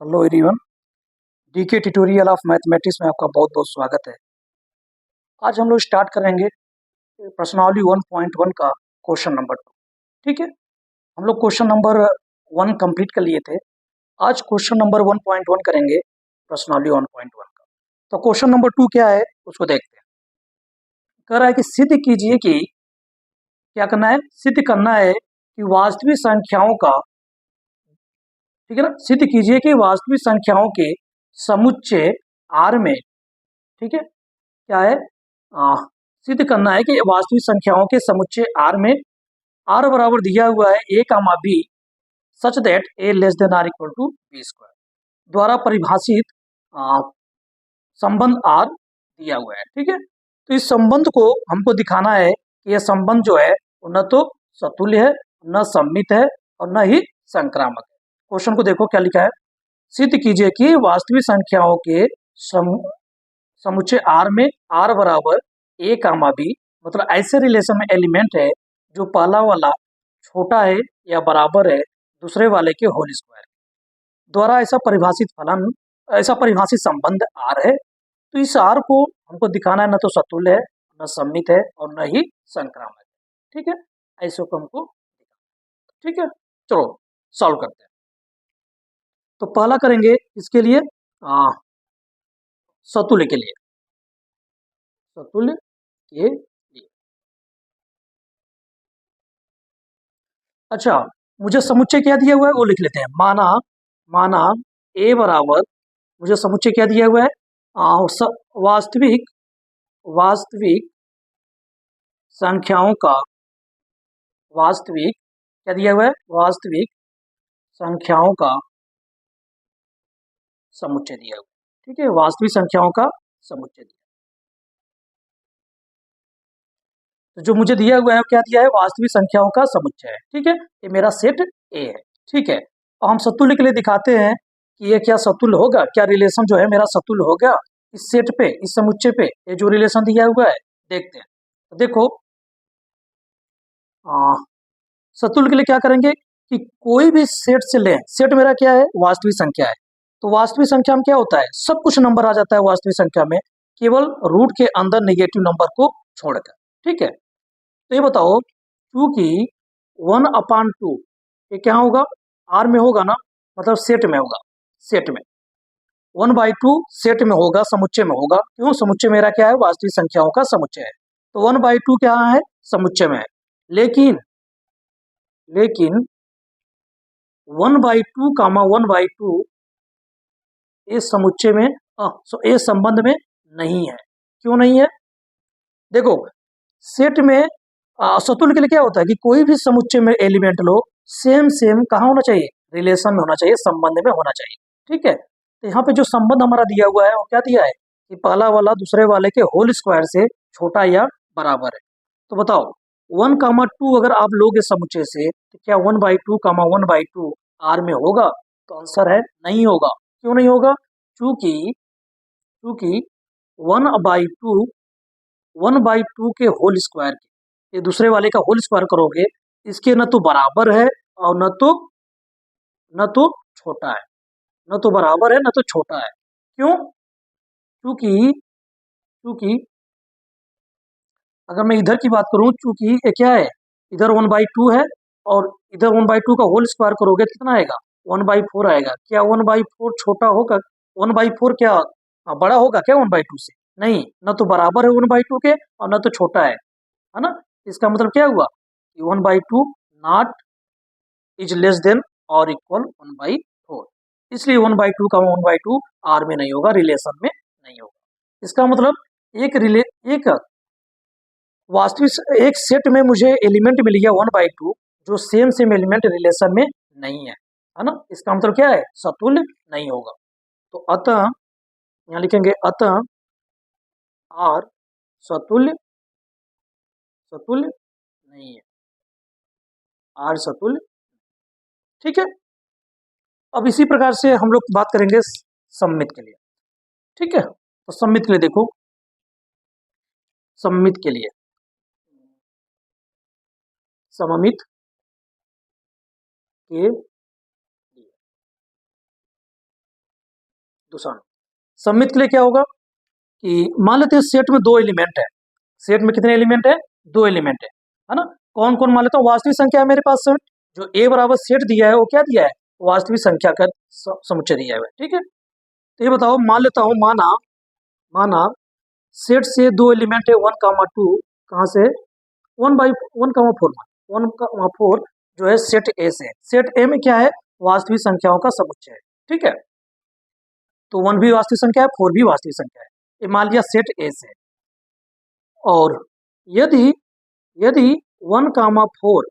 Hello everyone. DK tutorial of mathematics में आपका बहुत बहुत स्वागत है। आज हम लोग स्टार्ट करेंगे प्रश्नावली 1.1 का क्वेश्चन नंबर 2। ठीक है, हम लोग क्वेश्चन नंबर 1 कंप्लीट कर लिए थे। आज क्वेश्चन नंबर 1.1 करेंगे प्रश्नावली 1.1 का। तो क्वेश्चन नंबर 2 क्या है उसको देखते हैं। कह रहा है कि सिद्ध कीजिए कि क्या करना है, सिद्ध करना है कि वास्तविक संख्याओं का, ठीक है ना, सिद्ध कीजिए कि वास्तविक संख्याओं के समुच्चय आर में, ठीक है, क्या है, आ, सिद्ध करना है कि वास्तविक संख्याओं के समुच्चय आर में आर बराबर दिया हुआ है A comma B such that A less than or equal to B square द्वारा परिभाषित संबंध आर दिया हुआ है। ठीक है, तो इस संबंध को हमको दिखाना है कि यह संबंध जो है वो न तो सतुल्य है, न सममित है और न ही संक्रामक है। क्वेश्चन को देखो क्या लिखा है। सिद्ध कीजिए कि वास्तविक संख्याओं के समुच्चय आर में आर बराबर ए कामा बी, मतलब ऐसे रिलेशन में एलिमेंट है जो पहला वाला छोटा है या बराबर है दूसरे वाले के होल स्क्वायर द्वारा ऐसा परिभाषित संबंध आर है। तो इस आर को हमको दिखाना है न तो सतुल्य है, न सममित है और न ही संक्रामक है। ठीक है, ऐसे को हमको, ठीक है, चलो सॉल्व करते हैं। तो पहला करेंगे इसके लिए सतुल्य के लिए, सतुल्य के लिए। अच्छा, मुझे समुच्चय क्या दिया हुआ है वो लिख लेते हैं। माना माना ए बराबर, मुझे समुच्चय क्या दिया हुआ है, वास्तविक वास्तविक संख्याओं का, वास्तविक क्या दिया हुआ है, वास्तविक संख्याओं का समुच्चय दिया हुआ है। ठीक है, वास्तविक संख्याओं का समुच्चय दिया, तो जो मुझे दिया हुआ है क्या दिया है, वास्तविक संख्याओं का समुच्चय है। ठीक है, ये मेरा सेट ए है। ठीक है, और हम सतुल्य के लिए दिखाते हैं कि ये क्या सतुल्य होगा, क्या रिलेशन जो है मेरा सतुल्य हो गया इस सेट पे, इस समुच्चय पे। ये जो रिलेशन दिया हुआ है देखते हैं। तो देखो, सतुल्य के लिए क्या करेंगे कि कोई भी सेट से लें, सेट मेरा क्या है, वास्तविक संख्या है। तो वास्तविक संख्या में क्या होता है, सब कुछ नंबर आ जाता है वास्तविक संख्या में, केवल रूट के अंदर नेगेटिव नंबर को छोड़कर। ठीक है, तो ये बताओ, चूंकि 1/2 ये क्या होगा, आर में होगा ना, मतलब सेट में होगा, सेट में 1/2 सेट में होगा, समुच्चय में होगा। क्यों, समुच्चय मेरा क्या है, वास्तविक संख्याओं का समुच्चय है। तो 1/2 क्या है, समुच्चय में है। लेकिन लेकिन 1/2 कामा 1/2 इस समुच्चय में, इस संबंध में नहीं है। क्यों नहीं है, देखो, सेट में सतुल्य के लिए क्या होता है कि कोई भी समुच्चय में एलिमेंट लो, सेम सेम कहाँ होना चाहिए, रिलेशन में होना चाहिए, संबंध में होना चाहिए। ठीक है, तो यहाँ पे जो संबंध हमारा दिया हुआ है वो क्या दिया है कि पहला वाला दूसरे वाले के होल स्क्वायर से छोटा या बराबर है। तो बताओ, 1,2 अगर आप लोगे समुच्चय से तो क्या 1/2 कामा 1/2 आर में होगा, तो आंसर है नहीं होगा। क्यों नहीं होगा, चूंकि चूंकि 1/2 के होल स्क्वायर के, ये दूसरे वाले का होल स्क्वायर करोगे, इसके न तो बराबर है और न तो छोटा है, न तो बराबर है न तो छोटा है। क्यों, क्योंकि क्योंकि अगर मैं इधर की बात करूं, चूंकि ये क्या है, इधर 1/2 है और इधर 1/2 का होल स्क्वायर करोगे तो कितना आएगा, 1/4 आएगा। क्या 1/4 छोटा होगा, 1/4 क्या बड़ा होगा क्या 1/2 से, नहीं, न तो बराबर है 1/2 के और न तो छोटा है ना। इसका मतलब क्या हुआ कि 1/2 नॉट इज लेस देन और इक्वल 1/4, इसलिए 1/2 का 1/2 आर में नहीं होगा, रिलेशन में नहीं होगा। इसका मतलब एक वास्तविक एक सेट में मुझे एलिमेंट मिल गया 1/2 जो सेम सेम एलिमेंट रिलेशन में नहीं है ना। इसका मतलब क्या है, सतुल्य नहीं होगा। तो अतः यहाँ लिखेंगे, अतः आर सतुल्य सतुल्य नहीं है, आर सतुल्य। ठीक है, अब इसी प्रकार से हम लोग बात करेंगे सममित के लिए। ठीक है, तो सममित के लिए देखो, सममित के लिए, सममित के लिए, दूसरा सम्मित के लिए क्या होगा कि मान लेते हैं सेट में 2 एलिमेंट है। सेट में कितने एलिमेंट है? 2 एलिमेंट है ना। कौन कौन मान लेता हूँ? वास्तविक संख्या है मेरे पास सेट, जो ए बराबर सेट दिया है वो क्या दिया है? वास्तविक संख्या का समुच्चय दिया है। ठीक है, तो ये बताओ, मान लेता हूँ, माना सेट से 2 एलिमेंट है 1,2, कहाँ से? 1/1,4 1,4 जो है सेट ए से। सेट ए में क्या है? वास्तविक संख्याओं का समुच्चय है। ठीक है, तो 1 भी वास्तविक संख्या है, 4 भी वास्तविक संख्या है। ये मान लिया सेट ए से। और यदि 1,4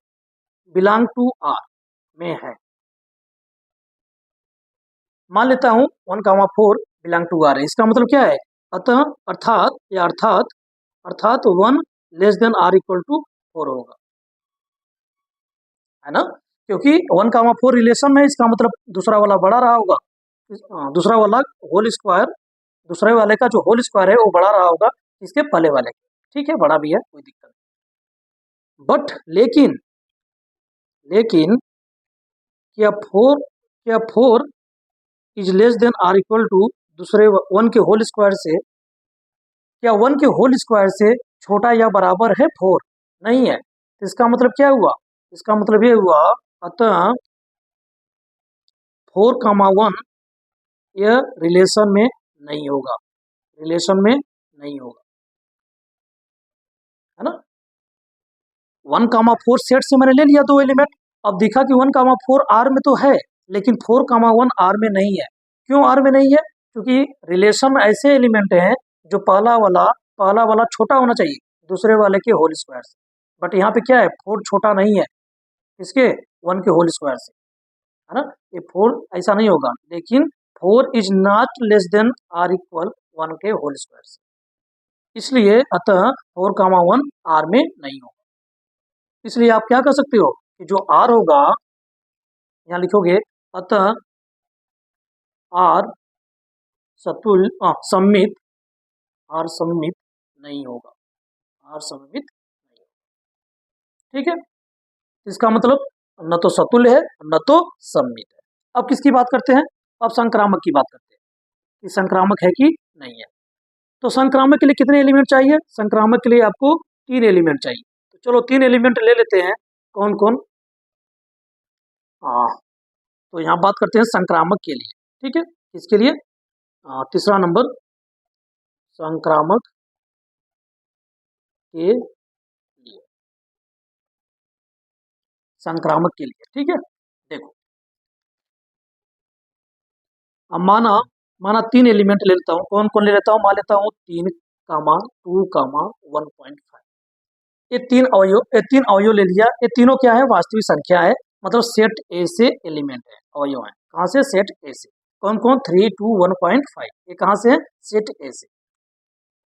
बिलोंग टू आर में है, मान लेता हूं 1,4 बिलोंग टू आर है, इसका मतलब क्या है? अर्थात 1 less than or equal to 4 होगा, है ना। क्योंकि 1,4 रिलेशन में, इसका मतलब दूसरा वाला बड़ा रहा होगा, दूसरा वाला होल स्क्वायर, दूसरे वाले का जो होल स्क्वायर है वो बड़ा रहा होगा इसके पहले वाले के। ठीक है, बड़ा भी है, कोई दिक्कत नहीं। बट लेकिन क्या 4 is less than or equal to दूसरे 1 के होल स्क्वायर से? क्या 1 के होल स्क्वायर से छोटा या बराबर है 4? नहीं है। तो इसका मतलब क्या हुआ? इसका मतलब ये हुआ, अतः 4,1 यह रिलेशन में नहीं होगा, है ना। 1,4 सेट से मैंने ले लिया 2 एलिमेंट। अब दिखा कि 1,4 आर में तो है, लेकिन 4,1 आर में नहीं है। क्यों आर में नहीं है? क्योंकि रिलेशन में ऐसे एलिमेंट हैं जो पहला वाला छोटा होना चाहिए दूसरे वाले के होल स्क्वायर से। बट यहाँ पे क्या है? 4 छोटा नहीं है इसके 1 के होल स्क्वायर से, है ना। ये 4 ऐसा नहीं होगा, लेकिन 4 is not less than or equal 1 के होल स्क्वायर से, इसलिए अतः 4,1 आर में नहीं होगा। इसलिए आप क्या कर सकते हो कि जो आर होगा, यहाँ लिखोगे, अतः आर सम्मित नहीं होगा, ठीक है। इसका मतलब न तो सतुल्य है न तो सम्मित है। अब किसकी बात करते हैं? अब संक्रामक की बात करते हैं कि संक्रामक है कि नहीं है। तो संक्रामक के लिए कितने एलिमेंट चाहिए? संक्रामक के लिए आपको 3 एलिमेंट चाहिए। तो चलो 3 एलिमेंट ले लेते हैं। कौन कौन? तो यहाँ बात करते हैं संक्रामक के लिए। ठीक है, किसके लिए? तीसरा नंबर, संक्रामक के लिए, संक्रामक के लिए। ठीक है, देखो, अब माना 3 एलिमेंट ले लेता हूँ। कौन कौन ले लेता हूँ? मान लेता हूँ 3, 2, 1.5। ये 3 अवयव ले लिया। ये तीनों क्या है? वास्तविक संख्या है, मतलब सेट ए से एलिमेंट है, अवयव है। कहाँ से? सेट ए से। कौन कौन? 3, 2, 1.5। ये कहाँ से है? सेट ए से।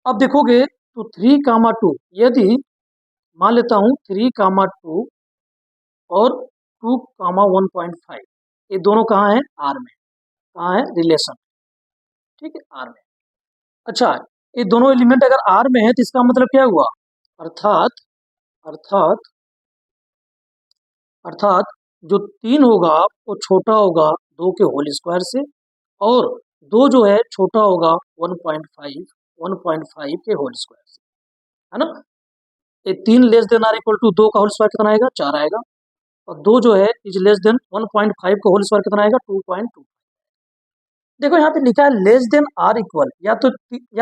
अब देखोगे तो 3, 2, यदि मान लेता हूँ 3, 2 और 2, 1.5, ये दोनों कहाँ है? आर में। कहाँ है? रिलेशन। ठीक है, आर में। अच्छा, ये दोनों एलिमेंट अगर आर में है तो इसका मतलब क्या हुआ? अर्थात जो 3 होगा वो छोटा होगा 2 के होल स्क्वायर से, और 2 जो है छोटा होगा 1.5 के होल स्क्वायर से, है ना। ये 3 less than or equal to 2 का होल स्क्वायर कितना आएगा? 4 आएगा। और 2 जो है इज लेस देन 1.5 का होल स्क्वायर कितना आएगा? 2.2। देखो यहाँ पे लिखा है लेस देन आर इक्वल, या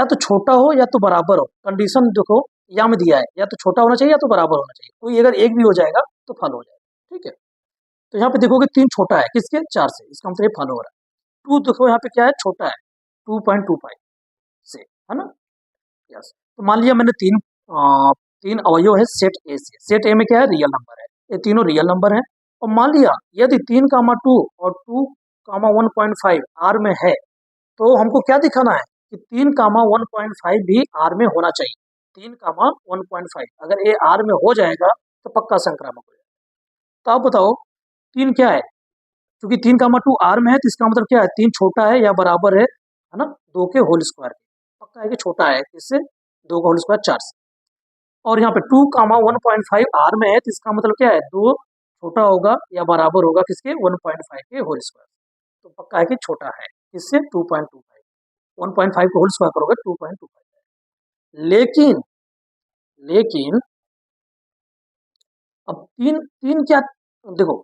तो छोटा हो या तो बराबर हो। कंडीशन देखो यहाँ में दिया है, या तो छोटा होना चाहिए या तो बराबर होना चाहिए। कोई अगर एक भी हो जाएगा तो फल हो जाएगा। ठीक है, तो यहाँ पे देखोगे 3 छोटा है किसके? 4 से, इसका मतलब ये फल हो रहा है। 2 देखो यहाँ पे क्या है? छोटा है 2.25 से, है ना। यस, तो मान लिया मैंने 3 अवयव है सेट ए से। सेट ए में क्या है? रियल नंबर है, ये तीनों रियल नंबर है। और मान लिया यदि 3, 2 और 2, 1.5 आर में है, तो हमको क्या दिखाना है कि 3, 1.5 भी आर में होना चाहिए। 3, 1.5 अगर ये आर में हो जाएगा तो पक्का संक्रामक हो जाएगा। तो आप बताओ 3 क्या है? क्योंकि 3, 2 आर में है तो इसका मतलब क्या है? 3 छोटा है या बराबर है ना, 2 के होल स्क्वायर के। पक्का है कि छोटा है, इससे 2 का होल स्क्वायर 4 से। और यहाँ पे 2, 1.5 आर में है तो इसका मतलब क्या है? 2 छोटा होगा या बराबर होगा किसके? 1.5 के होल स्क्वायर। तो पक्का है कि छोटा है, इससे 2.25। 1.5 को होल स्क्वायर करोगे 2.25। लेकिन लेकिन अब तीन तीन क्या, देखो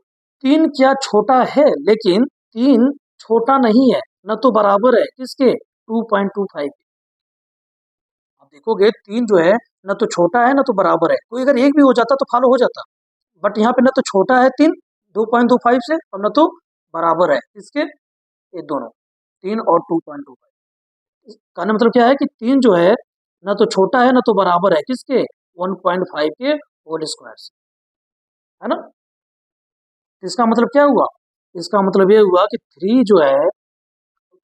तीन क्या छोटा है, लेकिन तीन छोटा नहीं है, न तो बराबर है किसके 2.25। आप देखोगे तीन जो है न तो छोटा है न तो बराबर है, कोई अगर एक भी हो जाता तो फॉलो हो जाता, बट यहाँ पे न तो छोटा है तीन 2.25 से और न तो बराबर है किसके, ये दोनों, तीन और 2.25। कहने मतलब क्या है कि तीन जो है न तो छोटा है न तो बराबर है किसके 1.5 के होल स्क्वायर से, है ना। इसका मतलब क्या हुआ, इसका मतलब ये हुआ कि थ्री जो है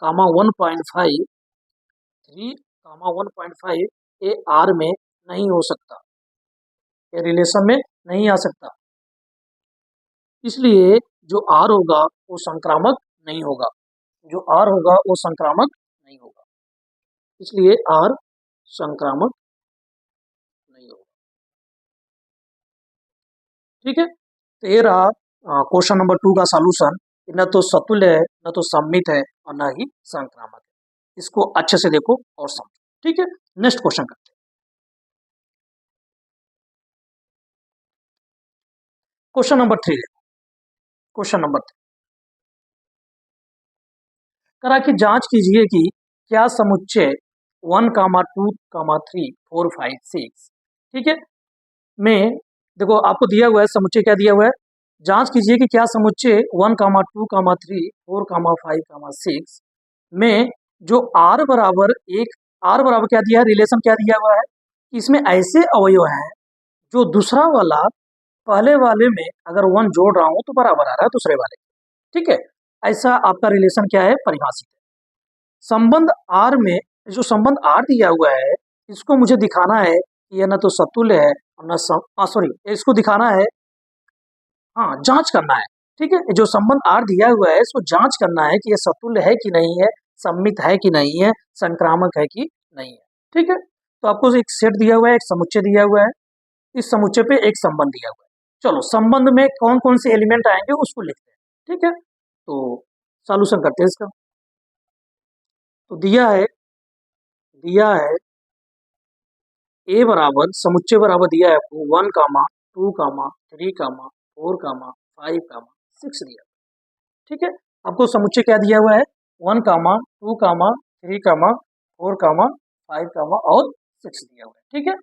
कामा 1.5, थ्री कामा 1.5 ये आर में नहीं हो सकता, ये रिलेशन में नहीं आ सकता, इसलिए जो आर होगा वो संक्रामक नहीं होगा, जो आर होगा वो संक्रामक नहीं होगा, इसलिए आर संक्रामक नहीं होगा। ठीक है, तो ये रहा क्वेश्चन नंबर 2 का सॉल्यूशन। न तो सतुल्य है, न तो सम्मित है और न ही संक्रामक है। इसको अच्छे से देखो और समझो। ठीक है, नेक्स्ट क्वेश्चन करते हैं। क्वेश्चन नंबर 3 देखो, क्वेश्चन नंबर 3 करा कि जांच कीजिए कि क्या समुच्चय 1, 2, 3, 4, 5, 6, ठीक है, में देखो आपको दिया हुआ है समुच्चय, क्या दिया हुआ है, जांच कीजिए कि क्या समुच्चय 1, 2, 3, 4, 5, 6 में जो आर बराबर एक, आर बराबर क्या दिया है, रिलेशन क्या दिया हुआ है, इसमें ऐसे अवयव हैं जो दूसरा वाला पहले वाले में अगर 1 जोड़ रहा हूं तो बराबर आ रहा है दूसरे वाले, ठीक है, ऐसा आपका रिलेशन क्या है, परिभाषित है। संबंध आर में, जो संबंध आर दिया हुआ है इसको मुझे दिखाना है कि यह न तो सतुल्य है और न सॉरी, इसको दिखाना है, हाँ जांच करना है। ठीक है, जो संबंध आर दिया हुआ है इसको जांच करना है कि यह सतुल्य है कि नहीं है, सम्मित है कि नहीं है, संक्रामक है कि नहीं है। ठीक है, तो आपको एक सेट दिया हुआ है, एक समुच्चय दिया हुआ है, इस समुच्चय पे एक संबंध दिया हुआ है। चलो संबंध में कौन कौन से एलिमेंट आएंगे उसको लिखते हैं। ठीक है, तो सॉल्यूशन करते हैं इसका। तो दिया है ए बराबर, समुच्चय बराबर दिया है आपको 1, 2, 3, 4, 5, 6 दिया। ठीक है, आपको समुच्चय क्या दिया हुआ है, 1, 2, 3, 4, 5 और 6 दिया हुआ है। ठीक है,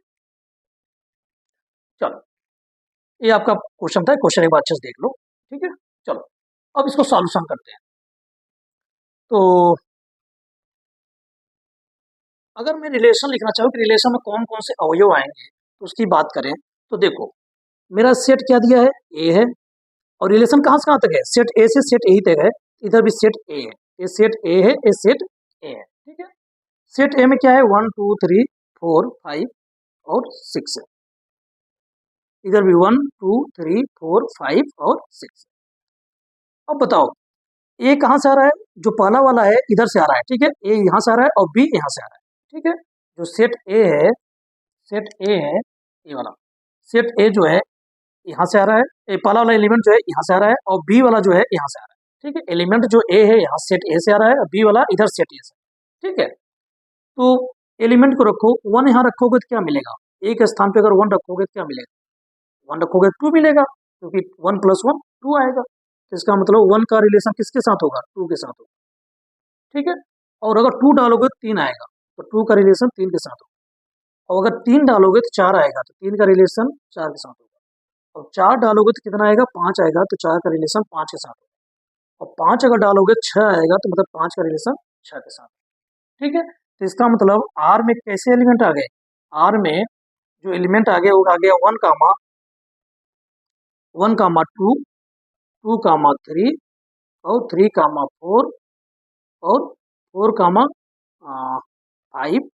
चलो ये आपका क्वेश्चन था, क्वेश्चन एक बार अच्छे से देख लो। ठीक है, चलो अब इसको सॉल्यूशन करते हैं। तो अगर मैं रिलेशन लिखना चाहूँ कि रिलेशन में कौन कौन से अवयव आएंगे तो उसकी बात करें, तो देखो मेरा सेट क्या दिया है, ए है, और रिलेशन कहाँ से कहाँ तक है, सेट ए से सेट ए ही तक है, इधर भी सेट ए है, ये सेट ए है, ये सेट ए है। ठीक है, सेट ए में क्या है 1, 2, 3, 4, 5 और 6 है, इधर भी 1, 2, 3, 4, 5 और 6। अब बताओ ए कहाँ से आ रहा है, जो पहला वाला है इधर से आ रहा है, ठीक है, ए यहाँ से आ रहा है और बी यहाँ से आ रहा है। ठीक है, जो सेट ए है, सेट ए है ये वाला, सेट ए जो है यहाँ से आ रहा है, ए पहला वाला एलिमेंट जो है यहाँ से आ रहा है और बी वाला जो है यहाँ से आ रहा है। ठीक है, एलिमेंट जो ए है यहाँ सेट ए से आ रहा है और बी वाला इधर सेट ए से। ठीक है, तो एलिमेंट को रखो, 1 यहाँ रखोगे तो क्या मिलेगा, एक स्थान पे अगर 1 रखोगे तो क्या मिलेगा, 1 रखोगे 2 मिलेगा, क्योंकि 1 + 1 2 आएगा, तो इसका मतलब 1 का रिलेशन किसके साथ होगा, 2 के साथ होगा। ठीक है, और अगर 2 डालोगे तो 3 आएगा, तो 2 का रिलेशन 3 के साथ होगा, और अगर 3 डालोगे तो 4 आएगा, तो 3 का रिलेशन 4 के साथ होगा, और 4 डालोगे तो कितना आएगा, 5 आएगा, तो 4 का रिलेशन 5 के साथ होगा, और 5 अगर डालोगे 6 आएगा, तो मतलब 5 का रिलेशन 6 के साथ। ठीक है, तो इसका मतलब आर में कैसे एलिमेंट आ गए, आर में जो एलिमेंट आ गया वो आ गया 1, 2, 2, 3 और 3, 4 और 4, 5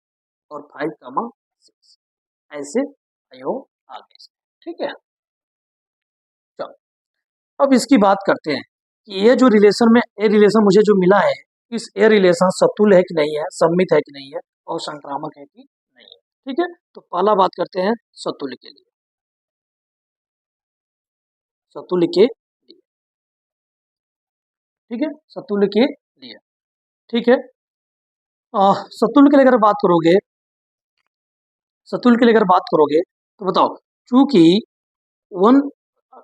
और 5, 6, ऐसे अवयव आ गए। ठीक है, चलो अब इसकी बात करते हैं कि ये जो रिलेशन में ए रिलेशन मुझे जो मिला है, इस ए रिलेशन सतुल्य है कि नहीं है, सम्मित है कि नहीं है, और संक्रामक है कि नहीं है। ठीक है, तो पहला बात करते हैं सतुल्य के लिए, सतुल्य के लिए। ठीक है, सतुल्य के लिए। ठीक है, सतुल्य के लिए अगर बात करोगे, सतुल्य के लिए अगर बात करोगे तो बताओ, चूंकि वन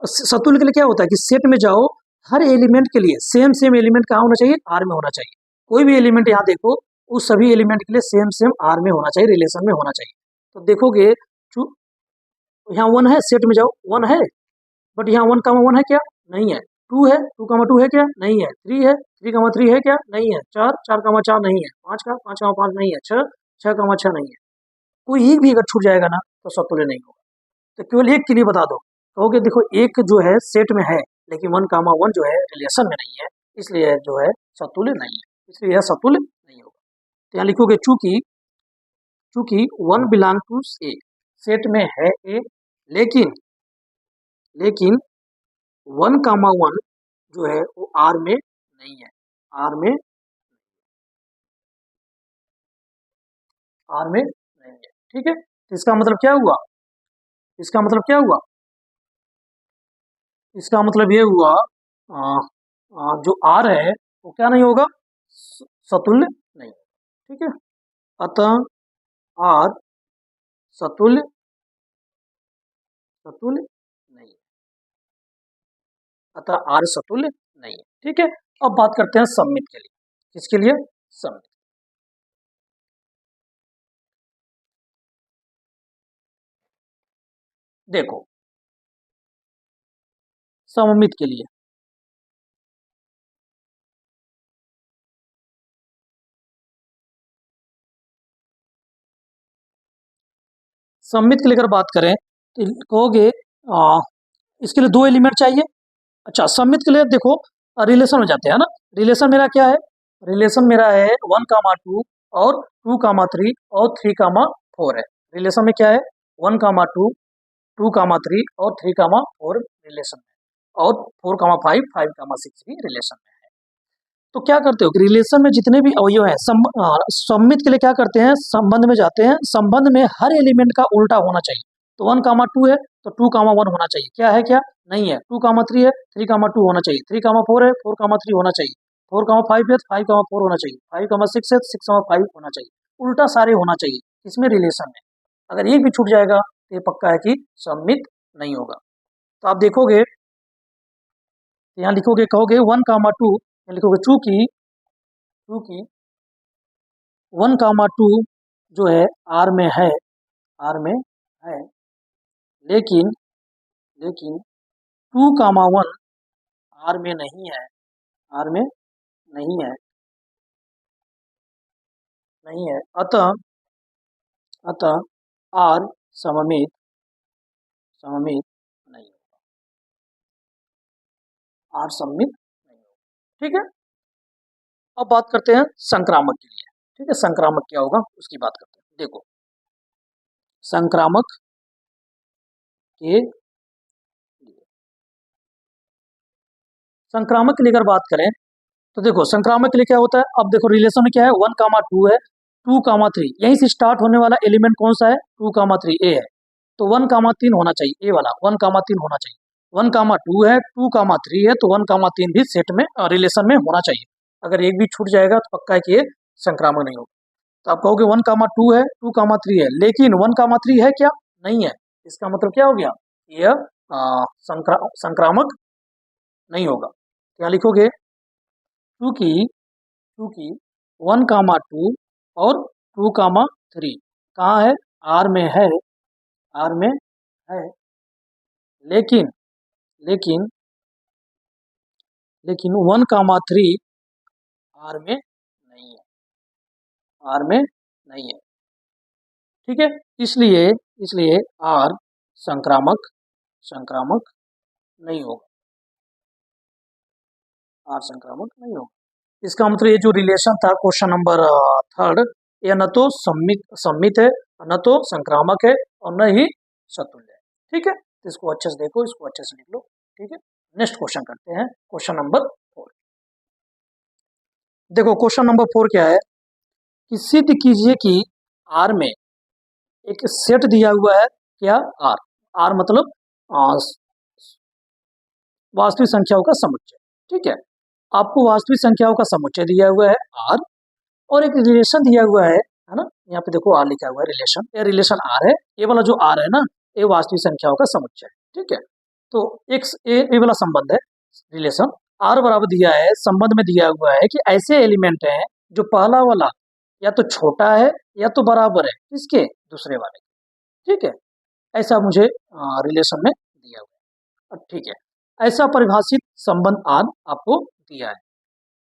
सतुल्य के लिए क्या होता है कि सेट में जाओ, हर एलिमेंट के लिए सेम सेम एलिमेंट कहाँ होना चाहिए, आर में होना चाहिए। कोई भी एलिमेंट यहाँ देखो, उस सभी एलिमेंट के लिए सेम सेम आर में होना चाहिए, रिलेशन में होना चाहिए। तो देखोगे यहाँ वन है, सेट में जाओ वन है, बट यहाँ वन कामा वन है क्या, नहीं है। टू है, टू कामा टू है क्या, नहीं है। थ्री है, थ्री कामा थ्री है क्या, नहीं है। चार, चार कामा चार नहीं है। पाँच का, पाँच कामा पाँच नहीं है। छः, छः कामा छः नहीं है। कोई एक भी अगर छूट जाएगा ना तो सतुल्य नहीं होगा। तो केवल एक के लिए बता दो, कहोगे देखो एक जो है सेट में है, लेकिन वन कामा वन जो है रिलेशन में नहीं है, इसलिए जो है सतुल्य नहीं है, इसलिए यह सतुल्य नहीं होगा। तो यहाँ लिखोगे चूंकि चूंकि one belong to A, set में है ए, लेकिन लेकिन वन कामा वन जो है वो आर में नहीं है, आर में आर में नहीं है। ठीक है, तो इसका मतलब क्या हुआ, इसका मतलब क्या हुआ, इसका मतलब ये हुआ जो आर है वो क्या नहीं होगा, सतुल्य नहीं। ठीक है, अतः आर सतुल्य सतुल्य नहीं है, अतः आर सतुल्य नहीं है। ठीक है, अब बात करते हैं सममित के लिए। किसके लिए, सममित। देखो सममित के लिए, सममित के लिए अगर बात करें तो कहोगे इसके लिए दो एलिमेंट चाहिए। अच्छा, सममित के लिए देखो रिलेशन में जाते हैं ना। रिलेशन मेरा क्या है, रिलेशन मेरा है वन कामा टू और टू कामा थ्री और थ्री कामा फोर है। रिलेशन में क्या है, one comma two, two comma three और थ्री कामा फोर रिलेशन में, और four comma five, five comma six भी रिलेशन में है। तो क्या करते हो कि रिलेशन में जितने भी अवयव हैं, सममित के लिए क्या करते हैं, संबंध में जाते हैं। संबंध में हर एलिमेंट का उल्टा होना चाहिए। तो वन कामा टू है तो टू कामा वन होना चाहिए, क्या है क्या, नहीं है। टू कामा थ्री है, थ्री कामा टू होना चाहिए। थ्री कामा फोर है, फोर कामा थ्री होना चाहिए। फोर कामा फाइव है, फाइव कामा फोर होना चाहिए। फाइव कामा सिक्स है, सिक्स कामा फाइव होना चाहिए। उल्टा सारे होना चाहिए इसमें, रिलेशन में। अगर एक भी छूट जाएगा तो ये पक्का है कि सममित नहीं होगा। तो आप देखोगे, यहाँ लिखोगे, कहोगे वन कामा टू, लिखोगे चूंकि चूंकि वन कामा टू जो है आर में है, आर में है, लेकिन लेकिन टू कामा वन आर में नहीं है, आर में नहीं है, नहीं है। अतः अतः आर सममित सममित नहीं होगा, आर सममित नहीं होगा। ठीक है, अब बात करते हैं संक्रामक के लिए। ठीक है, संक्रामक क्या होगा उसकी बात करते हैं। देखो संक्रामक के लिए, संक्रामक के लिए अगर बात करें तो देखो संक्रामक के लिए क्या होता है। अब देखो रिलेशन में क्या है, वन कामा टू है, टू कामा थ्री, यहीं से स्टार्ट होने वाला एलिमेंट कौन सा है, टू कामा थ्री, ए है। तो वन कामा तीन होना चाहिए, ए वाला वन कामा तीन होना चाहिए। वन कामा टू है, टू कामा थ्री है, तो वन कामा तीन भी सेट में रिलेशन में होना चाहिए। अगर एक भी छूट जाएगा तो पक्का है कि ये संक्रामक नहीं होगा। तो आप कहोगे वन कामा टू है, टू कामा थ्री है, लेकिन वन कामा थ्री है क्या, नहीं है। इसका मतलब क्या हो गया, यह संक्रामक नहीं होगा। क्या लिखोगे, क्योंकि क्योंकि वन कामा टू और टू कामा थ्री कहाँ है, आर में है, आर में है, लेकिन लेकिन लेकिन वन कामा थ्री आर में नहीं है, आर में नहीं है। ठीक है, इसलिए इसलिए आर संक्रामक संक्रामक नहीं होगा, आर संक्रामक नहीं होगा। इसका मतलब ये जो रिलेशन था क्वेश्चन नंबर थर्ड, ये न तो सम्मित है, न तो संक्रामक है, और न ही सतुल्य है। ठीक है, तो इसको अच्छे से देखो, इसको अच्छे से लिख लो। ठीक है, नेक्स्ट क्वेश्चन करते हैं, क्वेश्चन नंबर फोर। देखो क्वेश्चन नंबर फोर क्या है कि सिद्ध कीजिए कि आर में एक सेट दिया हुआ है, क्या, आर, आर मतलब वास्तविक संख्याओं का समुच्चय। ठीक है, आपको वास्तविक संख्याओं का समुच्चय दिया हुआ है आर, और एक रिलेशन दिया हुआ है ना, यहाँ पे देखो आर लिखा हुआ है रिलेशन, ये रिलेशन आर है, ये वाला जो आर है ना ये वास्तविक संख्याओं का समुच्चय है, ठीक है। तो एक ये वाला संबंध है रिलेशन, आर बराबर दिया है, संबंध में दिया हुआ है कि ऐसे एलिमेंट हैं जो पहला वाला या तो छोटा है या तो बराबर है किसके, दूसरे वाले, ठीक है। ऐसा मुझे रिलेशन में दिया हुआ है, ठीक है। ऐसा परिभाषित संबंध आर आपको दिया है,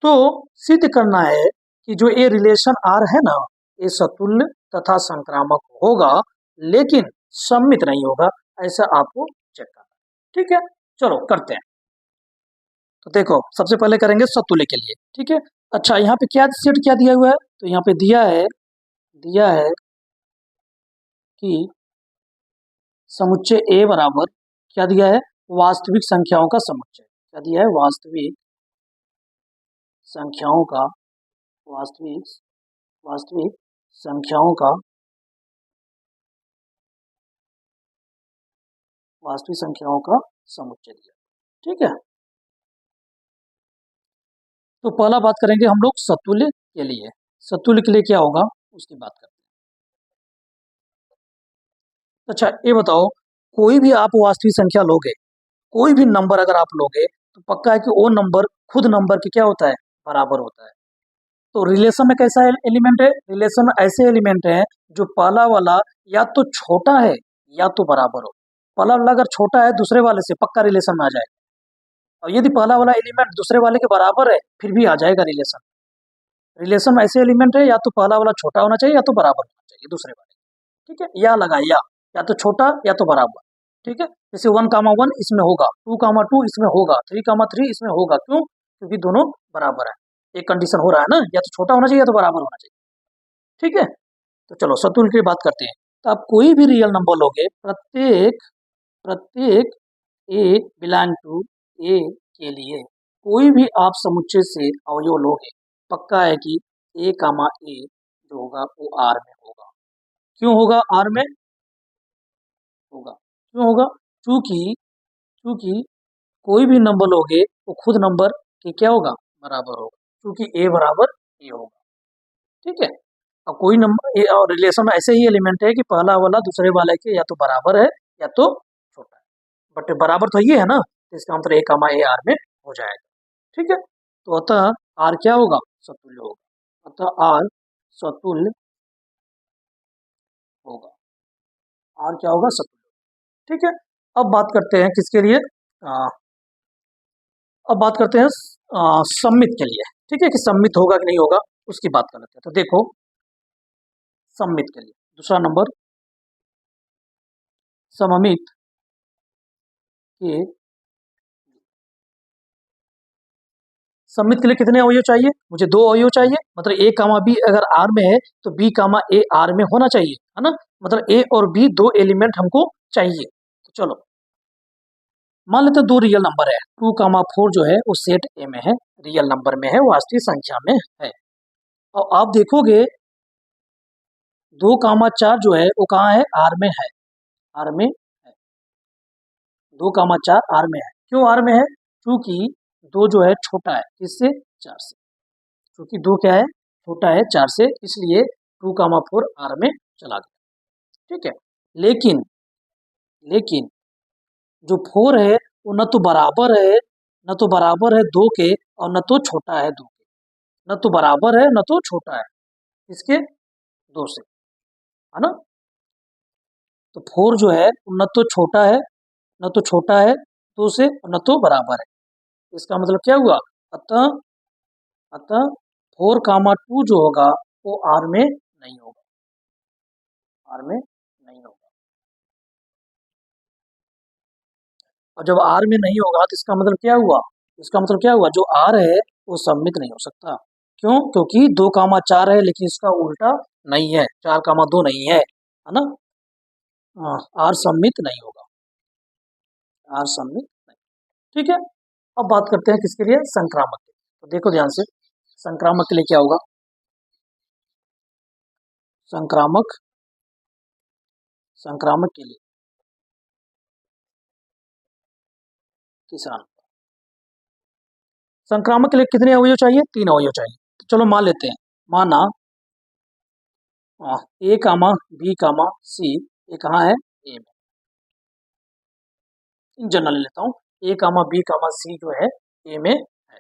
तो सिद्ध करना है कि जो ये रिलेशन आर है ना ये सतुल्य तथा संक्रामक होगा लेकिन सम्मित नहीं होगा, ऐसा आपको चेक करना है, ठीक है। चलो करते हैं। तो देखो सबसे पहले करेंगे सतुल्य के लिए, ठीक है। अच्छा यहाँ पे क्या सेट क्या दिया हुआ है, तो यहाँ पे दिया है कि समुच्चय ए बराबर क्या दिया है, वास्तविक संख्याओं का समुच्चय, क्या दिया है, वास्तविक संख्याओं का, वास्तविक संख्याओं का, वास्तविक संख्याओं का समुच्चय दिया, ठीक है। तो पहला बात करेंगे हम लोग सतुल्य के लिए, सतुल्य के लिए क्या होगा उसकी बात करते हैं। अच्छा ये बताओ, कोई भी आप वास्तविक संख्या लोगे, कोई भी नंबर अगर आप लोगे तो पक्का है कि वो नंबर खुद नंबर के क्या होता है, बराबर होता है। तो रिलेशन में कैसा एलिमेंट है, रिलेशन में ऐसे एलिमेंट हैं जो पहला वाला या तो छोटा है या तो बराबर हो। पहला वाला अगर छोटा है दूसरे वाले से पक्का रिलेशन में आ जाएगा, और यदि पहला वाला एलिमेंट दूसरे वाले के बराबर है फिर भी आ जाएगा रिलेशन। रिलेशन में ऐसे एलिमेंट है या तो पहला वाला छोटा होना चाहिए या तो बराबर होना चाहिए दूसरे वाले, ठीक है। या लगा या तो छोटा या तो बराबर, ठीक है। जैसे 1,1 इसमें होगा, 2,2 इसमें होगा, 3,3 इसमें होगा, क्यों, क्योंकि दोनों बराबर है। एक कंडीशन हो रहा है ना, या तो छोटा होना चाहिए या तो बराबर होना चाहिए, ठीक है। तो चलो सतुल्य की बात करते हैं। तो आप कोई भी रियल नंबर लोगे, प्रत्येक प्रत्येक ए बिलोंग टू ए के लिए कोई भी आप समुच्चय से अवयव लोगे, पक्का है कि ए कामा ए जो होगा वो आर में होगा। क्यों होगा आर में होगा, क्यों होगा, चूंकि चूंकि कोई भी नंबर लोगे वो खुद नंबर के क्या होगा, बराबर होगा, क्योंकि ए बराबर ए होगा, ठीक है। और कोई नंबर और रिलेशन में ऐसे ही एलिमेंट है कि पहला वाला दूसरे वाले के या तो बराबर है या तो छोटा है, बट बराबर तो ये है ना, तो इसका मतलब ए कामा ए आर में हो जाएगा, ठीक है। तो अतः आर क्या होगा, सतुल्य होगा, अतः आर सतुल्य होगा, आर क्या होगा, सतुल्य, ठीक है। अब बात करते हैं किसके लिए, अब बात करते हैं सम्मित के लिए, ठीक है, कि सम्मित होगा कि नहीं होगा उसकी बात कर लेते हैं। तो देखो सम्मित के लिए दूसरा नंबर, सममित के, सम्मित के लिए कितने अवयव चाहिए, मुझे 2 अवयव चाहिए, मतलब ए कामा बी अगर आर में है तो बी कामा ए आर में होना चाहिए, है ना, मतलब ए और बी 2 एलिमेंट हमको चाहिए। तो चलो मान लेते 2 रियल नंबर है, 2,4 जो है वो सेट ए में है, रियल नंबर में है, वास्तविक संख्या में है। और आप देखोगे 2,4 जो है वो कहाँ है, आर में है, आर में है, 2,4 आर में है। क्यों आर में है, क्योंकि 2 जो है छोटा है किससे, 4 से, क्योंकि 2 क्या है, छोटा है 4 से, इसलिए 2,4 आर में चला गया, ठीक है। लेकिन लेकिन जो 4 है वो न तो बराबर है, न तो बराबर है 2 के, और न तो छोटा है 2 के, न तो बराबर है न तो छोटा है इसके, 2 से, है ना। तो 4 जो है न तो छोटा है, न तो छोटा है 2 से, और न तो बराबर है, इसका मतलब क्या हुआ, अतः अतः 4,2 जो होगा वो आर में नहीं होगा, आर में नहीं होगा। और जब आर में नहीं होगा तो इसका मतलब क्या हुआ, इसका मतलब क्या हुआ, जो आर है वो सम्मित नहीं हो सकता। क्यों, क्योंकि 2,4 है लेकिन इसका उल्टा नहीं है, 4,2 नहीं है ना। आर सम्मित नहीं होगा, आर सम्मित नहीं, ठीक है। अब बात करते हैं किसके लिए, संक्रामक के। तो देखो ध्यान से, संक्रामक के लिए क्या होगा, संक्रामक संक्रामक के लिए तीसरा नंबर, संक्रामक के लिए कितने अवयव चाहिए, 3 अवयव चाहिए। तो चलो मान लेते हैं माना ए कामा बी कामा सी, ये कहाँ है, ए में। इन जनरल लेता हूँ, ए कामा बी कामा सी जो है ए में है,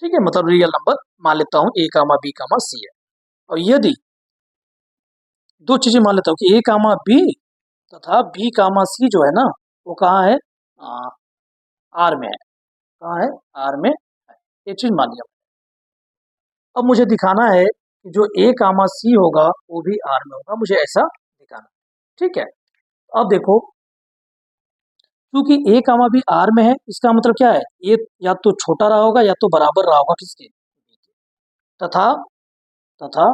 ठीक है, मतलब रियल नंबर मान लेता हूँ ए कामा बी कामा सी है। और यदि दो चीजें मान लेता हूँ कि ए कामा बी तथा बी कामा सी जो है ना, वो कहाँ है, आर में है, कहाँ है, आर में है, ये चीज मान लिया। अब मुझे दिखाना है कि जो ए कामा सी होगा वो भी आर में होगा, मुझे ऐसा दिखाना, ठीक है। अब देखो, क्योंकि ए कामा बी आर में है, इसका मतलब क्या है, ये या तो छोटा रहा होगा या तो बराबर रहा होगा किसके, तथा तथा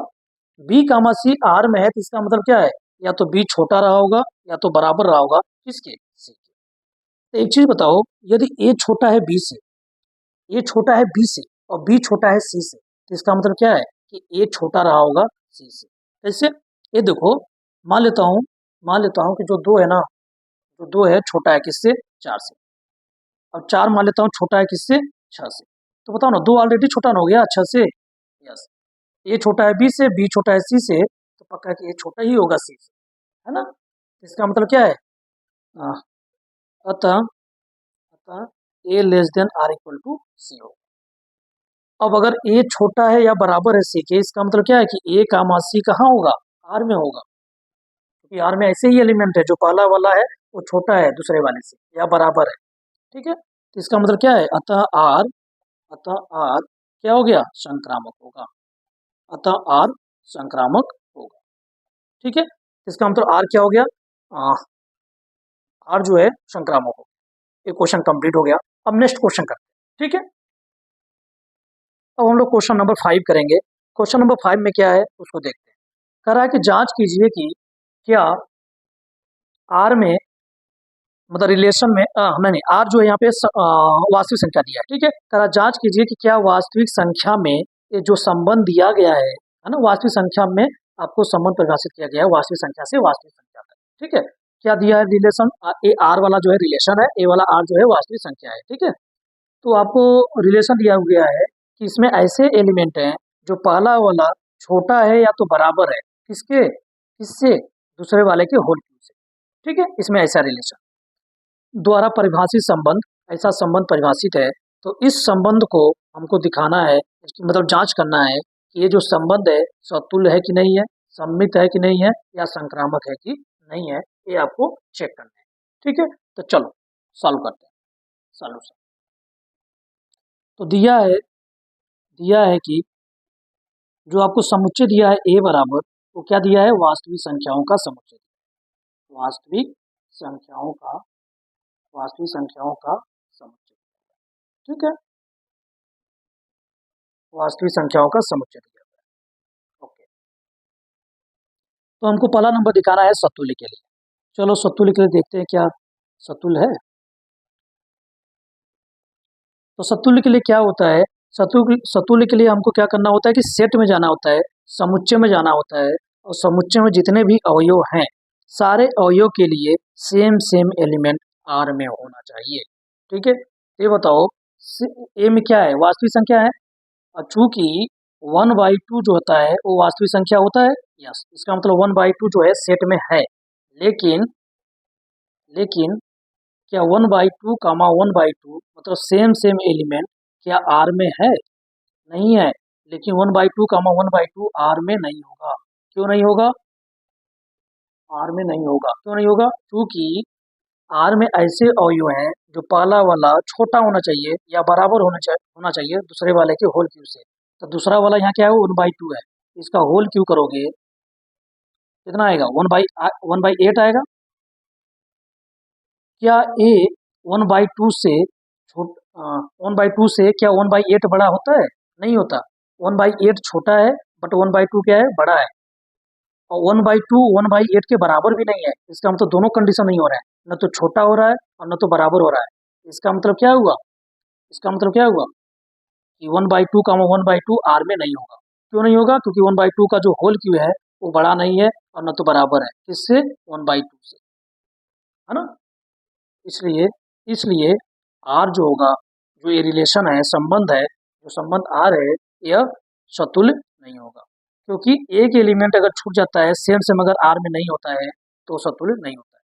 बी कामा सी आर में है, तो इसका मतलब क्या है, या तो बी छोटा रहा होगा या तो बराबर रहा होगा किसके, सी के। तो एक चीज बताओ, यदि ए छोटा है बी से, ए छोटा है बी से और बी छोटा है सी से, तो इसका मतलब क्या है कि ए छोटा रहा होगा सी से। कैसे, ये देखो, मान लेता हूँ कि जो दो है ना, जो दो है छोटा है किससे, चार से। अब चार मान लेता हूँ छोटा है किससे, छह से। तो बताओ ना, दो ऑलरेडी छोटा ना हो गया छह से, यस। ए छोटा है बी से, बी छोटा है सी से, तो पक्का कि ए छोटा ही होगा सी से, है ना। इसका मतलब क्या है, आ, अतः अतः A less than or equal to C हो। अब अगर ए छोटा है या बराबर है सी के, इसका मतलब क्या है कि ए कामा सी कहाँ होगा, आर में होगा, क्योंकि आर में ऐसे ही एलिमेंट है, जो पहला वाला है वो छोटा है दूसरे वाले से या बराबर है, ठीक है। तो इसका मतलब क्या है, अतः आर क्या हो गया, संक्रामक होगा, अतः आर संक्रामक होगा, ठीक है। इसका मतलब आर क्या हो गया, आर जो है संक्रामक हो। ये क्वेश्चन कंप्लीट हो गया। अब नेक्स्ट क्वेश्चन करते हैं, ठीक है। अब हम लोग क्वेश्चन नंबर 5 करेंगे। क्वेश्चन नंबर 5 में क्या है उसको देखते हैं। कह रहा है कि जांच कीजिए कि क्या आर में, मतलब रिलेशन में, नहीं आर जो है यहाँ पे वास्तविक संख्या दिया है, ठीक है। कह रहा जांच कीजिए कि क्या वास्तविक संख्या में ये जो संबंध दिया गया है ना, वास्तविक संख्या में आपको संबंध परिभाषित किया गया है वास्तविक संख्या से वास्तविक संख्या तक, ठीक है। क्या दिया है रिलेशन, ए आर वाला जो है रिलेशन है, ए वाला आर जो है वास्तविक संख्या है, ठीक है। तो आपको रिलेशन दिया गया है कि इसमें ऐसे एलिमेंट हैं जो पहला वाला छोटा है या तो बराबर है किसके, किससे, दूसरे वाले के होल क्यूब से, ठीक है। इसमें ऐसा रिलेशन द्वारा परिभाषित संबंध, ऐसा संबंध परिभाषित है। तो इस संबंध को हमको दिखाना है, मतलब जांच करना है कि ये जो संबंध है सतुल्य है कि नहीं है, सममित है कि नहीं है, या संक्रामक है कि नहीं है, ये आपको चेक करना है, ठीक है। तो चलो सॉल्व करते हैं, सॉल्यूशन। तो दिया है कि जो आपको समुच्चय दिया है ए बराबर, वो क्या दिया है, वास्तविक संख्याओं का समुच्चय, वास्तविक संख्याओं का वास्तविक संख्याओं का समुच्चय, ठीक है, वास्तविक संख्याओं का समुच्चय दिया है, ओके। तो हमको पहला नंबर दिखाना है सतुल्य के लिए। चलो सतुल्य के लिए देखते हैं क्या सतुल्य है। तो सतुल्य के लिए क्या होता है, सतुल्य के लिए हमको क्या करना होता है कि सेट में जाना होता है, समुच्चय में जाना होता है, और समुच्चय में जितने भी अवयव हैं सारे अवयव के लिए सेम सेम एलिमेंट आर में होना चाहिए, ठीक है। ये बताओ, ए में क्या है, वास्तविक संख्या है, और चूंकि 1/2 जो होता है वो वास्तविक संख्या होता है, यस, इसका मतलब 1/2 जो है सेट में है। लेकिन लेकिन क्या 1/2 कामा 1/2 मतलब सेम सेम एलिमेंट क्या आर में है, नहीं है। लेकिन 1/2 कामा 1/2 आर में नहीं होगा, क्यों नहीं होगा, आर में नहीं होगा, क्यों नहीं होगा, क्योंकि आर में ऐसे अवयव हैं जो पहला वाला छोटा होना चाहिए या बराबर होना चाहिए दूसरे वाले के होल क्यूब से। तो दूसरा वाला यहाँ क्या है, 1/2 है, इसका होल क्यूब करोगे कितना आएगा, 1/8 आएगा। क्या ए 1/2 से छोट 1/2 से क्या 1/8 बड़ा होता है, नहीं होता। 1/8 छोटा है, बट 1/2 क्या है, बड़ा है। और 1/2 1/8 के बराबर भी नहीं है, इसका मतलब दोनों कंडीशन नहीं हो रहा है, न तो छोटा हो रहा है और न तो बराबर हो रहा है। इसका मतलब क्या हुआ, इसका मतलब क्या हुआ कि 1/2 का 1/2 आर में नहीं होगा, क्यों नहीं होगा, क्योंकि 1/2 का जो होल क्यू है वो बड़ा नहीं है और न तो बराबर है किससे, 1/2 से, है ना। इसलिए इसलिए आर जो होगा, जो ये रिलेशन है, संबंध है, जो संबंध आर है, यह सतुल्य नहीं होगा। क्योंकि एक एलिमेंट अगर छूट जाता है सेम सेम अगर आर में नहीं होता है तो सतुल्य नहीं होता है।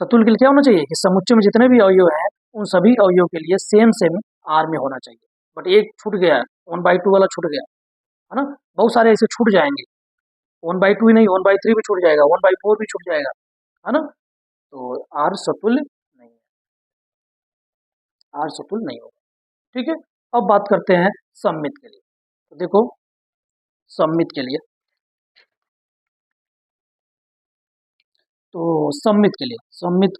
सतुल्य के लिए क्या होना चाहिए कि समुच्चय में जितने भी अवयव हैं उन सभी अवयव के लिए सेम सेम आर में होना चाहिए। बट एक छूट गया, 1/2 वाला छूट गया, है ना। बहुत सारे ऐसे छूट जाएंगे, 1/2 ही नहीं 1/3 भी छूट जाएगा, 1/4 भी छूट जाएगा, है ना। तो आर सतुल्य नहीं है, आर सतुल्य नहीं होगा। ठीक है, अब बात करते हैं सममित के लिए। तो देखो सममित के लिए, तो सममित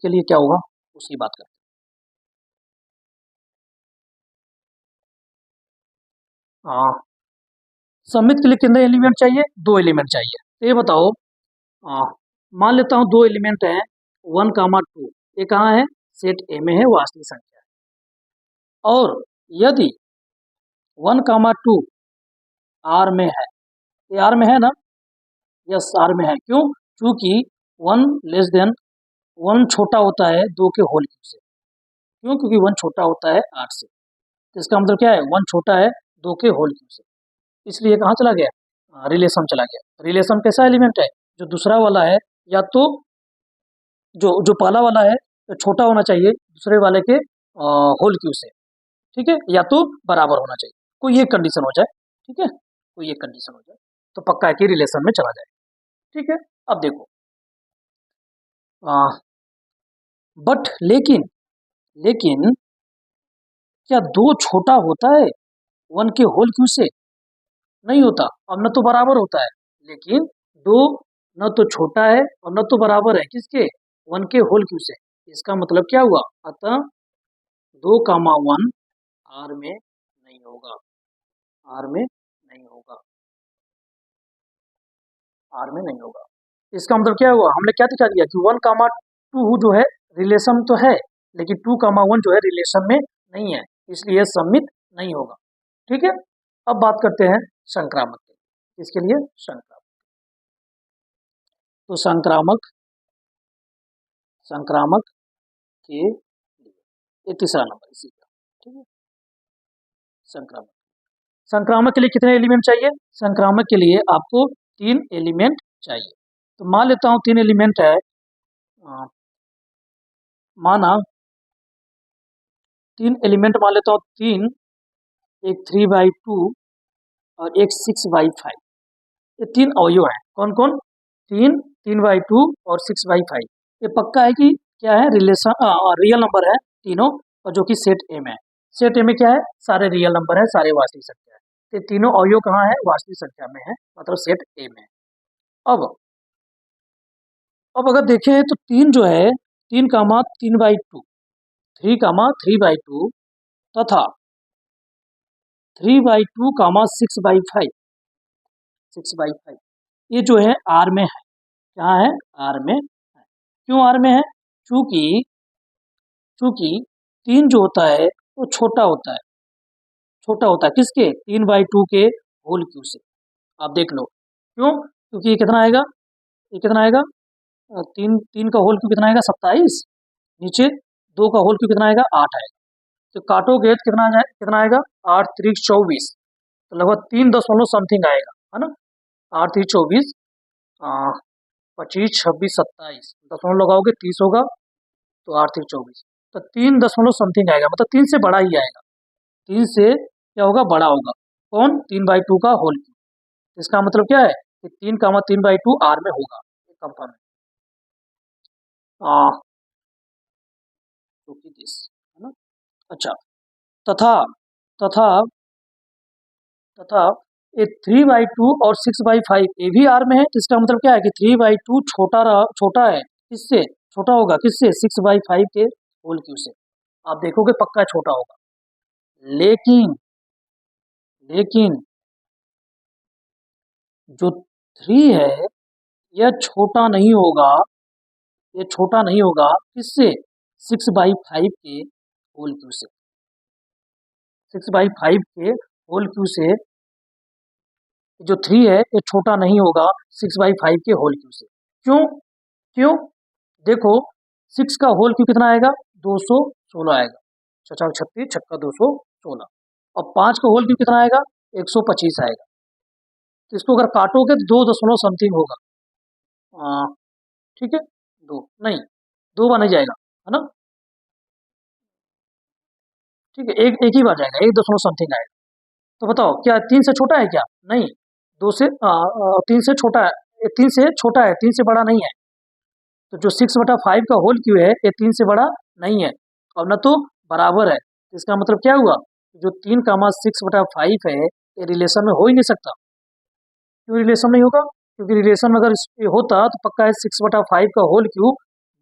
के लिए क्या होगा उसकी बात करते हैं। हाँ, सममित के लिए कितने एलिमेंट चाहिए? 2 एलिमेंट चाहिए। तो ये बताओ, मान लेता हूँ 2 एलिमेंट हैं 1, 2। ये कहाँ है? सेट ए में है, वास्तविक संख्या है। और यदि 1, 2 आर में है, ये आर में है ना? यस, आर में है। क्यों? क्योंकि 1 छोटा होता है 2 के होल क्यूब से। क्यों? क्योंकि 1 छोटा होता है 8 से। तो इसका मतलब क्या है? 1 छोटा है 2 के होल क्यूब से, इसलिए कहाँ चला गया? रिलेशन चला गया। रिलेशन कैसा एलिमेंट है? जो दूसरा वाला है, या तो जो जो पहला वाला है तो छोटा होना चाहिए दूसरे वाले के होल क्यूब से, ठीक है, या तो बराबर होना चाहिए, कोई एक कंडीशन हो जाए, ठीक है, कोई एक कंडीशन हो जाए तो पक्का है कि रिलेशन में चला जाए। ठीक है, अब देखो, बट लेकिन लेकिन क्या 2 छोटा होता है 1 के होल क्यूब से? नहीं होता। अब न तो बराबर होता है, लेकिन 2 न तो छोटा है और न तो बराबर है किसके? 1 के होल क्यूब से। इसका मतलब क्या हुआ? अतः 2, 1 आर में नहीं होगा, आर में नहीं होगा, आर में नहीं होगा। इसका मतलब क्या हुआ? हमने क्या दिखा दिया कि 1, 2 जो है रिलेशन तो है, लेकिन 2, 1 जो है रिलेशन में नहीं है, इसलिए सममित नहीं होगा। ठीक है, अब बात करते हैं संक्रामक के। इसके लिए संक्रामक, तो संक्रामक संक्रामक के लिए ये तीसरा नंबर इसी का। ठीक है, संक्रामक संक्रामक के लिए कितने एलिमेंट चाहिए? संक्रामक के लिए आपको 3 एलिमेंट चाहिए। तो मान लेता हूँ 3 एलिमेंट है, माना 3 एलिमेंट मान लेता हूँ, 3, एक 3/2 और एक 6/5। ये 3 अवयव हैं। कौन कौन? 3, 3/2 और 6/5। ये पक्का है कि क्या है? रिलेशन रियल नंबर है तीनों, और जो कि सेट ए में है। सेट ए में क्या है? सारे रियल नंबर है, सारे वास्तविक संख्या है। तो तीनों अवयव कहाँ है? वास्तविक संख्या में है, मतलब सेट ए में है। अब अब अगर देखें तो 3 जो है 3, 3/2, 3, 3/2 तथा 3/2, 6/5, 6/5 ये जो है आर में है। क्या है? आर में है। क्यों आर में है? चूंकि चूंकि 3 जो होता है वो छोटा होता है, छोटा होता है किसके? 3/2 के होल क्यूब से। आप देख लो क्यों? क्योंकि ये कितना आएगा? ये कितना आएगा? 3 का होल क्यूब कितना आएगा? 27। नीचे 2 का होल क्यूब कितना आएगा? 8 आएगा। तो काटोगे तो कितना आ जाए? कितना आएगा? 8 3 24, तो लगभग 3 दशमलव समथिंग आएगा, है ना। 8 3 24, 25 26 27, दशमलव लगाओगे 30 होगा, तो 8 3 24, तो 3 दशमलव समथिंग आएगा, मतलब 3 से बड़ा ही आएगा। 3 से क्या होगा? बड़ा होगा। कौन? 3/2 का होल क्यूब। इसका मतलब क्या है कि 3, 3/2 आर में होगा, कंफर्म है। है ना। अच्छा, तथा तथा तथा ये 3/2 और 6/5 ये भी आर में है। तो इसका मतलब क्या है कि 3/2 छोटा है किससे? छोटा होगा किससे? 6/5 के होल क्यूब से। आप देखोगे पक्का छोटा होगा। लेकिन लेकिन जो 3 है यह छोटा नहीं होगा, ये छोटा नहीं होगा किससे? 6/5 के होल क्यूब से। 6/5 के होल क्यूब से जो 3 है ये छोटा नहीं होगा 6/5 के होल क्यूब से। क्यों? क्यों? देखो 6 का होल क्यूब कितना आएगा? 216 आएगा। 6 36 छक्का 216, और 5 का होल क्यूब कितना आएगा? 125 आएगा। तो इसको अगर काटोगे तो 2 दशमलव समथिंग होगा। ठीक है, 2 नहीं, 2 बार नहीं जाएगा, है ना? ठीक है, एक ही बार जाएगा, 1 दशमलव समथिंग आएगा। तो बताओ क्या 3 से छोटा है क्या? नहीं, 2 से 3 से छोटा है, 3 से छोटा है, 3 से बड़ा नहीं है। तो जो 6/5 का होल क्यूब है ये 3 से बड़ा नहीं है और न तो बराबर है। तो इसका मतलब क्या हुआ? जो 3 कामा 6/5 है ये रिलेशन में हो ही नहीं सकता। क्यों रिलेशन नहीं होगा? क्योंकि रिलेशन में अगर ये होता तो पक्का है 6/5 का होल क्यूब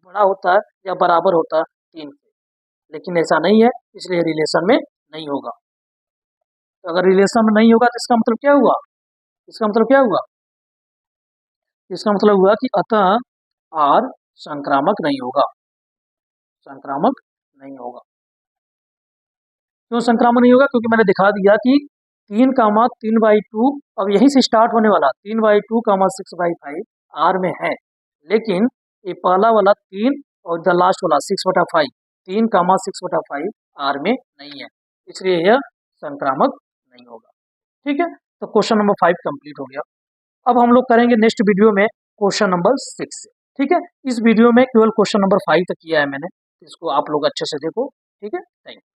बड़ा होता है या बराबर होता 3 से, लेकिन ऐसा नहीं है, इसलिए रिलेशन में नहीं होगा। तो अगर रिलेशन में नहीं होगा तो इसका मतलब क्या हुआ? इसका मतलब क्या हुआ? इसका मतलब हुआ कि अतः आर संक्रामक नहीं होगा, संक्रामक नहीं होगा। क्यों संक्रामक नहीं होगा? क्योंकि मैंने दिखा दिया कि 3 3/2 अब यहीं से स्टार्ट होने वाला 3/2 6/5 आर में है, लेकिन ये पहला वाला 3 और द लास्ट वाला 6/5 3 6/5 आर में नहीं है, इसलिए यह संक्रामक नहीं होगा। ठीक है, तो क्वेश्चन नंबर 5 कंप्लीट हो गया। अब हम लोग करेंगे नेक्स्ट वीडियो में क्वेश्चन नंबर 6। ठीक है, इस वीडियो में केवल क्वेश्चन नंबर 5 तक किया है मैंने, इसको आप लोग अच्छे से देखो। ठीक है, थैंक यू।